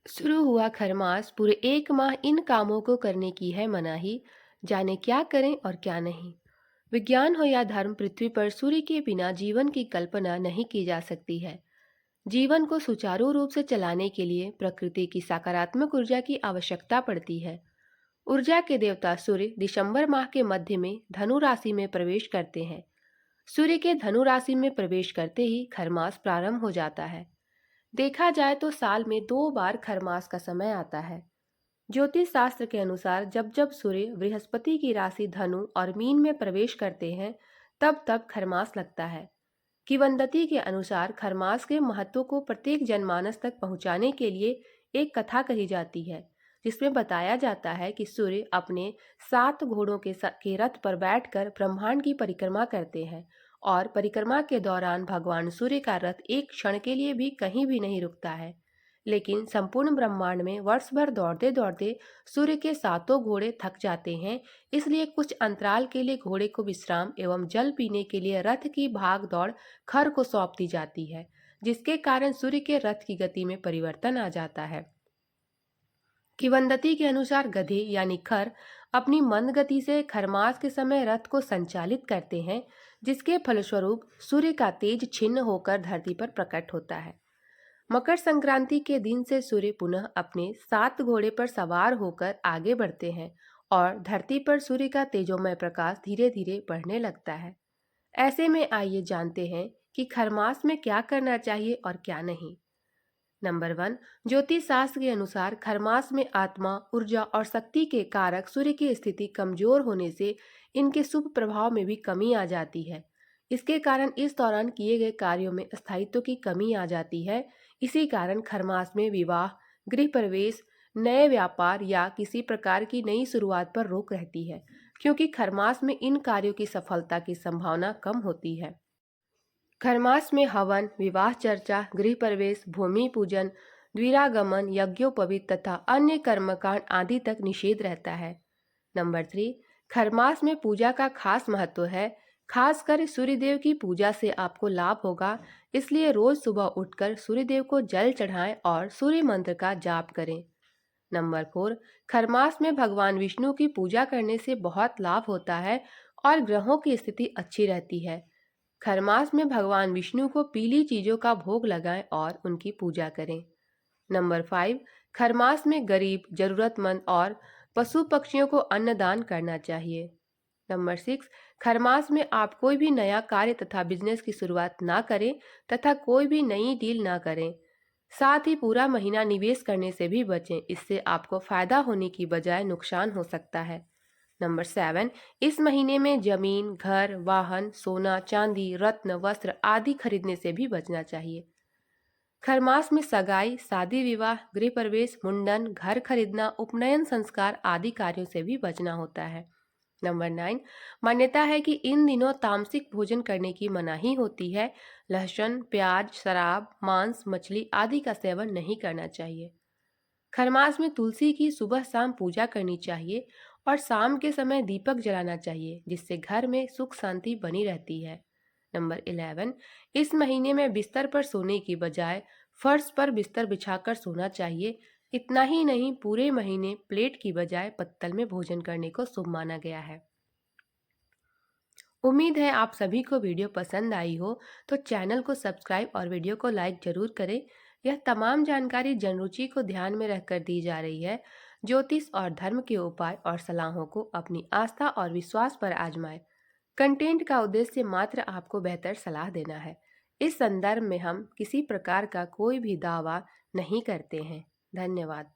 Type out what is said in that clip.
शुरू हुआ खरमास पूरे 1 माह इन कामों को करने की है मनाही। जाने क्या करें और क्या नहीं। विज्ञान हो या धर्म, पृथ्वी पर सूर्य के बिना जीवन की कल्पना नहीं की जा सकती है। जीवन को सुचारू रूप से चलाने के लिए प्रकृति की सकारात्मक ऊर्जा की आवश्यकता पड़ती है। ऊर्जा के देवता सूर्य दिसंबर माह के मध्य में धनु राशि में प्रवेश करते हैं। सूर्य के धनु राशि में प्रवेश करते ही खरमास प्रारंभ हो जाता है। देखा जाए तो साल में 2 बार खरमास का समय आता है। ज्योतिष शास्त्र के अनुसार जब जब सूर्य बृहस्पति की राशि धनु और मीन में प्रवेश करते हैं, तब तब खरमास लगता है। किंवदंती के अनुसार खरमास के महत्व को प्रत्येक जनमानस तक पहुंचाने के लिए एक कथा कही जाती है, जिसमें बताया जाता है कि सूर्य अपने 7 घोड़ों के रथ पर बैठकर ब्रह्मांड की परिक्रमा करते हैं और परिक्रमा के दौरान भगवान सूर्य का रथ एक क्षण के लिए भी कहीं भी नहीं रुकता है। लेकिन संपूर्ण ब्रह्मांड में वर्ष भर दौड़ते दौड़ते सूर्य के 7 घोड़े थक जाते हैं। इसलिए कुछ अंतराल के लिए घोड़े को विश्राम एवं जल पीने के लिए रथ की भाग दौड़ खर को सौंप दी जाती है, जिसके कारण सूर्य के रथ की गति में परिवर्तन आ जाता है। किंवदंती के अनुसार गधे यानी खर अपनी मंद गति से खरमास के समय रथ को संचालित करते हैं, जिसके फलस्वरूप सूर्य का तेज छिन्न होकर धरती पर प्रकट होता है। मकर संक्रांति के दिन से सूर्य पुनः अपने 7 घोड़े पर सवार होकर आगे बढ़ते हैं और धरती पर सूर्य का तेजोमय प्रकाश धीरे धीरे बढ़ने लगता है। ऐसे में आइए जानते हैं कि खरमास में क्या करना चाहिए और क्या नहीं। नंबर 1, ज्योतिष शास्त्र के अनुसार खरमास में आत्मा, ऊर्जा और शक्ति के कारक सूर्य की स्थिति कमजोर होने से इनके शुभ प्रभाव में भी कमी आ जाती है। इसके कारण इस दौरान किए गए कार्यों में स्थायित्व की कमी आ जाती है। इसी कारण खरमास में विवाह, गृह प्रवेश, नए व्यापार या किसी प्रकार की नई शुरुआत पर रोक रहती है, क्योंकि खरमास में इन कार्यों की सफलता की संभावना कम होती है। खरमास में हवन, विवाह चर्चा, गृह प्रवेश, भूमि पूजन, द्विरागमन, यज्ञोपवीत तथा अन्य कर्मकांड आदि तक निषेध रहता है। नंबर 3, खरमास में पूजा का खास महत्व है। खासकर सूर्यदेव की पूजा से आपको लाभ होगा, इसलिए रोज सुबह उठकर सूर्यदेव को जल चढ़ाएं और सूर्य मंत्र का जाप करें। नंबर 4, खरमास में भगवान विष्णु की पूजा करने से बहुत लाभ होता है और ग्रहों की स्थिति अच्छी रहती है। खरमास में भगवान विष्णु को पीली चीजों का भोग लगाएं और उनकी पूजा करें। नंबर 5, खरमास में गरीब, जरूरतमंद और पशु पक्षियों को अन्नदान करना चाहिए। नंबर 6, खरमास में आप कोई भी नया कार्य तथा बिजनेस की शुरुआत ना करें तथा कोई भी नई डील ना करें। साथ ही पूरा महीना निवेश करने से भी बचें, इससे आपको फायदा होने की बजाय नुकसान हो सकता है। नंबर 7, इस महीने में जमीन, घर, वाहन, सोना, चांदी, रत्न, वस्त्र आदि खरीदने से भी बचना चाहिए। खरमास में सगाई, शादी विवाह, गृह प्रवेश, मुंडन, घर खरीदना, उपनयन संस्कार आदि कार्यों से भी बचना होता है। नंबर 9, मान्यता है कि इन दिनों तामसिक भोजन करने की मनाही होती है। लहसुन, प्याज, शराब, मांस, मछली आदि का सेवन नहीं करना चाहिए। खरमास में तुलसी की सुबह शाम पूजा करनी चाहिए और शाम के समय दीपक जलाना चाहिए, जिससे घर में सुख शांति बनी रहती है। नंबर 11, इस महीने में बिस्तर पर सोने की बजाय फर्श पर बिस्तर बिछाकर सोना चाहिए। इतना ही नहीं, पूरे महीने प्लेट की बजाय पत्तल में भोजन करने को शुभ माना गया है। उम्मीद है आप सभी को वीडियो पसंद आई हो, तो चैनल को सब्सक्राइब और वीडियो को लाइक जरूर करें। यह तमाम जानकारी जनरुचि को ध्यान में रखकर दी जा रही है। ज्योतिष और धर्म के उपाय और सलाहों को अपनी आस्था और विश्वास पर आजमाएं। कंटेंट का उद्देश्य मात्र आपको बेहतर सलाह देना है। इस संदर्भ में हम किसी प्रकार का कोई भी दावा नहीं करते हैं। धन्यवाद।